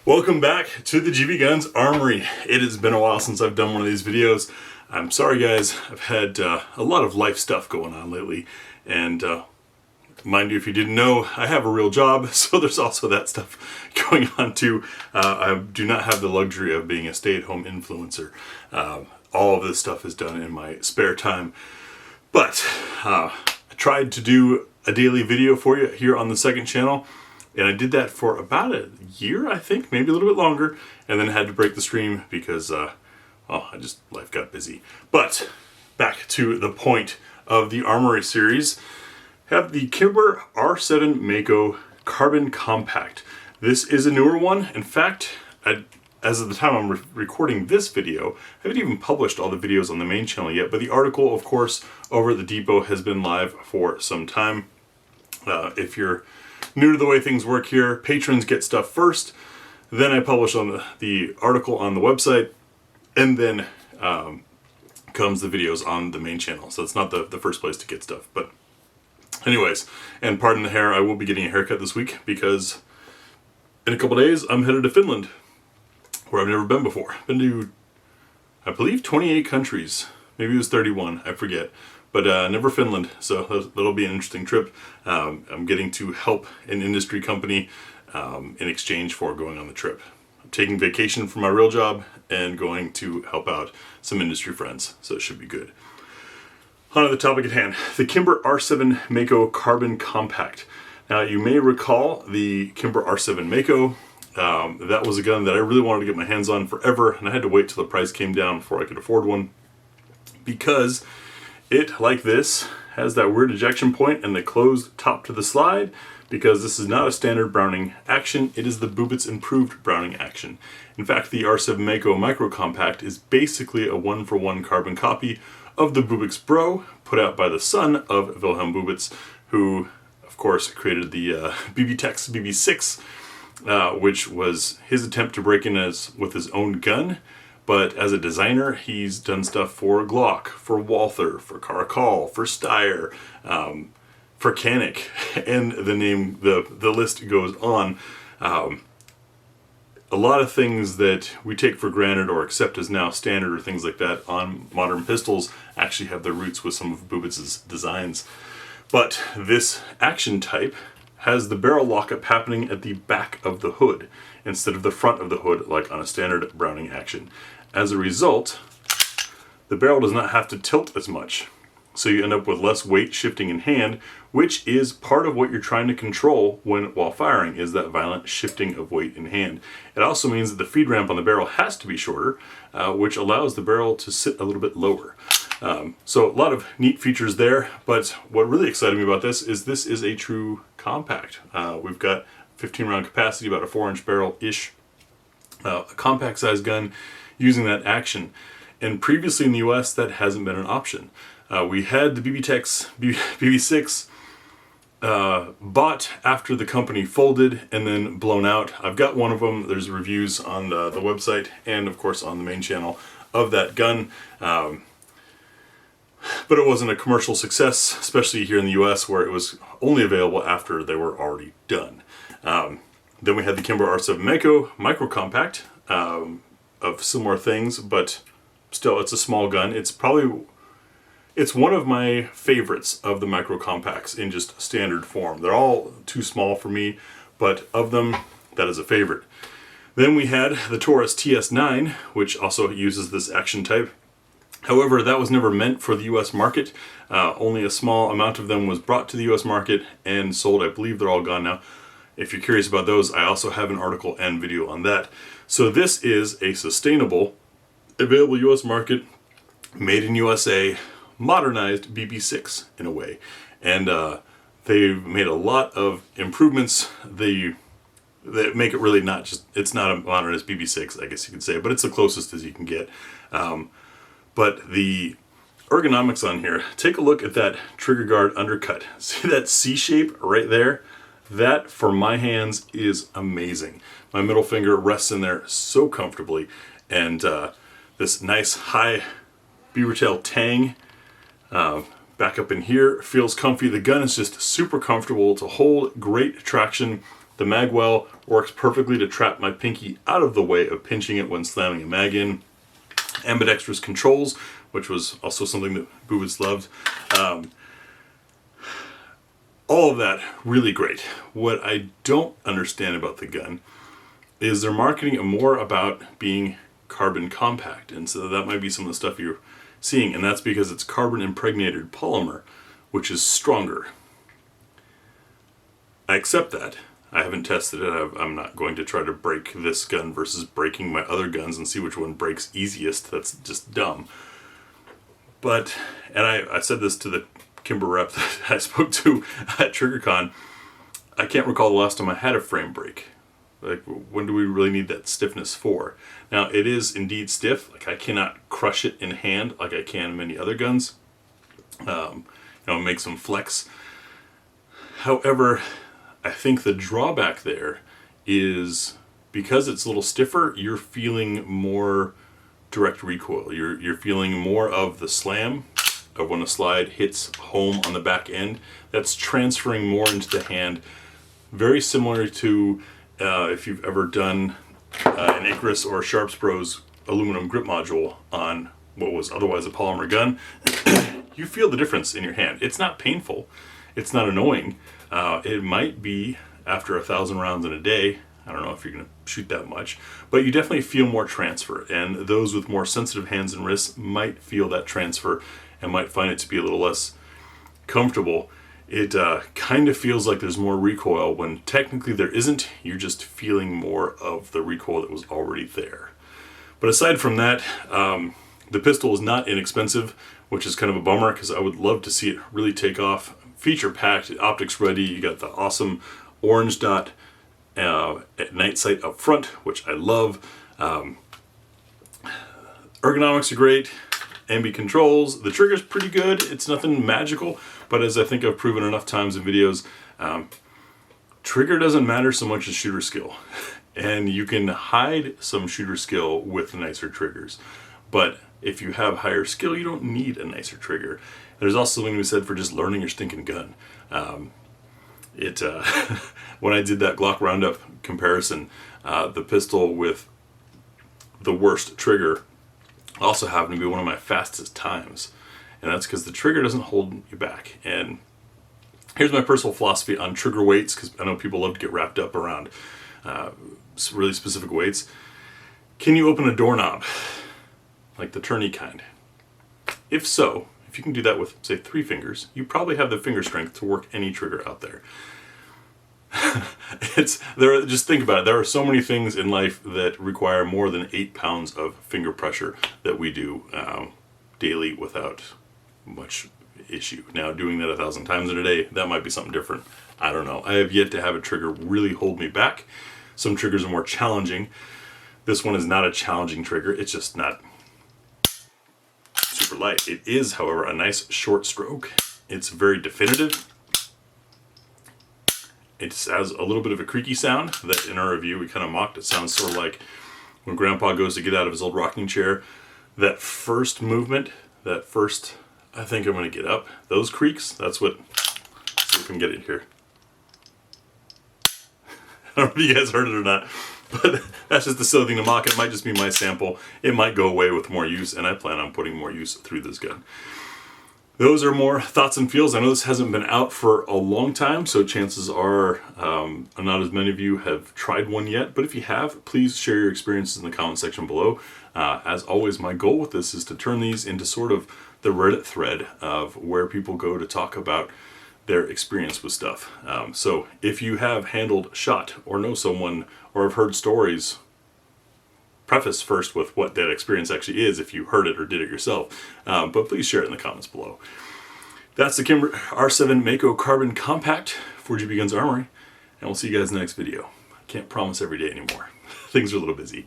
Welcome back to the GBGuns Armory. It has been a while since I've done one of these videos. I'm sorry guys, I've had a lot of life stuff going on lately, and mind you, if you didn't know, I have a real job, so there's also that stuff going on too. I do not have the luxury of being a stay-at-home influencer. All of this stuff is done in my spare time, but I tried to do a daily video for you here on the second channel. And I did that for about a year, I think, maybe a little bit longer, and then had to break the stream because, life got busy. But back to the point of the Armory series, have the Kimber R7 Mako Carbon Compact. This is a newer one. In fact, as of the time I'm recording this video, I haven't even published all the videos on the main channel yet, but the article, of course, over at the Depot has been live for some time. If you're new to the way things work here, patrons get stuff first, then I publish on the article on the website, and then comes the videos on the main channel. So it's not the first place to get stuff. But anyways, and pardon the hair, I will be getting a haircut this week because in a couple days I'm headed to Finland, where I've never been before. Been to, I believe, 28 countries. Maybe it was 31, I forget. But never Finland, so that'll be an interesting trip. I'm getting to help an industry company in exchange for going on the trip. I'm taking vacation from my real job and going to help out some industry friends, so it should be good. On to the topic at hand, the Kimber R7 Mako Carbon Compact. Now you may recall the Kimber R7 Mako. That was a gun that I really wanted to get my hands on forever, and I had to wait till the price came down before I could afford one, because it, like this, has that weird ejection point and the closed top to the slide, because this is not a standard Browning action, it is the Bubitz improved Browning action. In fact, the R7 Mako Micro Compact is basically a one-for-one carbon copy of the Bubitz Bro, put out by the son of Wilhelm Bubitz, who, of course, created the BB-Tex BB6, which was his attempt to break in with his own gun. But as a designer, he's done stuff for Glock, for Walther, for Caracal, for Steyr, for Canik, and the list goes on. A lot of things that we take for granted or accept as now standard or things like that on modern pistols actually have their roots with some of Bubitz's designs. But this action type has the barrel lockup happening at the back of the hood instead of the front of the hood like on a standard Browning action. As a result, the barrel does not have to tilt as much, so you end up with less weight shifting in hand, which is part of what you're trying to control while firing, is that violent shifting of weight in hand. It also means that the feed ramp on the barrel has to be shorter, which allows the barrel to sit a little bit lower. So a lot of neat features there, but what really excited me about this is a true compact. We've got 15 round capacity, about a 4-inch barrel-ish, a compact size gun using that action. And previously in the US, that hasn't been an option. We had the BB-Tex BB6 bought after the company folded and then blown out. I've got one of them. There's reviews on the website and of course on the main channel of that gun. But it wasn't a commercial success, especially here in the US, where it was only available after they were already done. Then we had the Kimber R7 Mako Micro Compact, of similar things, but still it's a small gun. It's one of my favorites of the micro compacts in just standard form. They're all too small for me, but of them, that is a favorite. Then we had the Taurus TS9, which also uses this action type. However, that was never meant for the US market. Only a small amount of them was brought to the US market and sold. I believe they're all gone now. If you're curious about those, I also have an article and video on that. So this is a sustainable, available US market, made in USA, modernized BB6 in a way. And they've made a lot of improvements. That make it really not just, it's not a modernized BB6, I guess you could say, but it's the closest as you can get. But the ergonomics on here, take a look at that trigger guard undercut. See that C shape right there? That, for my hands, is amazing. My middle finger rests in there so comfortably, and this nice high beaver tail tang back up in here feels comfy. The gun is just super comfortable to hold, great traction, The mag well works perfectly to trap my pinky out of the way of pinching it when slamming a mag in. Ambidextrous controls, which was also something that Bubis loved. All of that, really great. What I don't understand about the gun is they're marketing it more about being carbon compact, and so that might be some of the stuff you're seeing, and that's because it's carbon impregnated polymer, which is stronger. I accept that. I haven't tested it. I'm not going to try to break this gun versus breaking my other guns and see which one breaks easiest. That's just dumb. But, and I said this to the Kimber rep that I spoke to at TriggerCon, I can't recall the last time I had a frame break. Like, when do we really need that stiffness for? Now, it is indeed stiff. Like, I cannot crush it in hand like I can many other guns. Make some flex. However, I think the drawback there is because it's a little stiffer, you're feeling more direct recoil. You're feeling more of the slam of when a slide hits home on the back end. That's transferring more into the hand. Very similar to if you've ever done an Icarus or Sharps Bros aluminum grip module on what was otherwise a polymer gun. You feel the difference in your hand. It's not painful. It's not annoying. It might be after 1,000 rounds in a day. I don't know if you're going to shoot that much, but you definitely feel more transfer, and those with more sensitive hands and wrists might feel that transfer and might find it to be a little less comfortable. It kind of feels like there's more recoil when technically there isn't. You're just feeling more of the recoil that was already there. But aside from that, the pistol is not inexpensive, which is kind of a bummer because I would love to see it really take off. Feature packed, optics ready. You got the awesome orange dot at night sight up front, which I love. Ergonomics are great. Ambi controls. The trigger's pretty good. It's nothing magical, but as I think I've proven enough times in videos, trigger doesn't matter so much as shooter skill. And you can hide some shooter skill with nicer triggers. But if you have higher skill, you don't need a nicer trigger. There's also something to be said for just learning your stinking gun. When I did that Glock Roundup comparison, the pistol with the worst trigger also happened to be one of my fastest times. And that's because the trigger doesn't hold you back. And here's my personal philosophy on trigger weights, because I know people love to get wrapped up around really specific weights. Can you open a doorknob? Like the turny kind? If so, if you can do that with, say, 3 fingers, you probably have the finger strength to work any trigger out there. Just think about it. There are so many things in life that require more than 8 pounds of finger pressure that we do daily without much issue. Now, doing that 1,000 times in a day, that might be something different. I don't know. I have yet to have a trigger really hold me back. Some triggers are more challenging. This one is not a challenging trigger. It's just not super light. It is, however, a nice short stroke. It's very definitive. It has a little bit of a creaky sound that in our review we kind of mocked. It sounds sort of like when Grandpa goes to get out of his old rocking chair. That first movement, that first, I think I'm going to get up, those creaks, that's what, let's see if we can get it here. I don't know if you guys heard it or not, but that's just the silly thing to mock. It might just be my sample. It might go away with more use, and I plan on putting more use through this gun. Those are more thoughts and feels. I know this hasn't been out for a long time, so chances are not as many of you have tried one yet. But if you have, please share your experiences in the comment section below. As always, my goal with this is to turn these into sort of the Reddit thread of where people go to talk about their experience with stuff. So if you have handled shot or know someone or have heard stories, preface first with what that experience actually is if you heard it or did it yourself, but please share it in the comments below. That's the Kimber R7 Mako Carbon Compact for GBGuns Armory, and we'll see you guys in the next video. I can't promise every day anymore. Things are a little busy.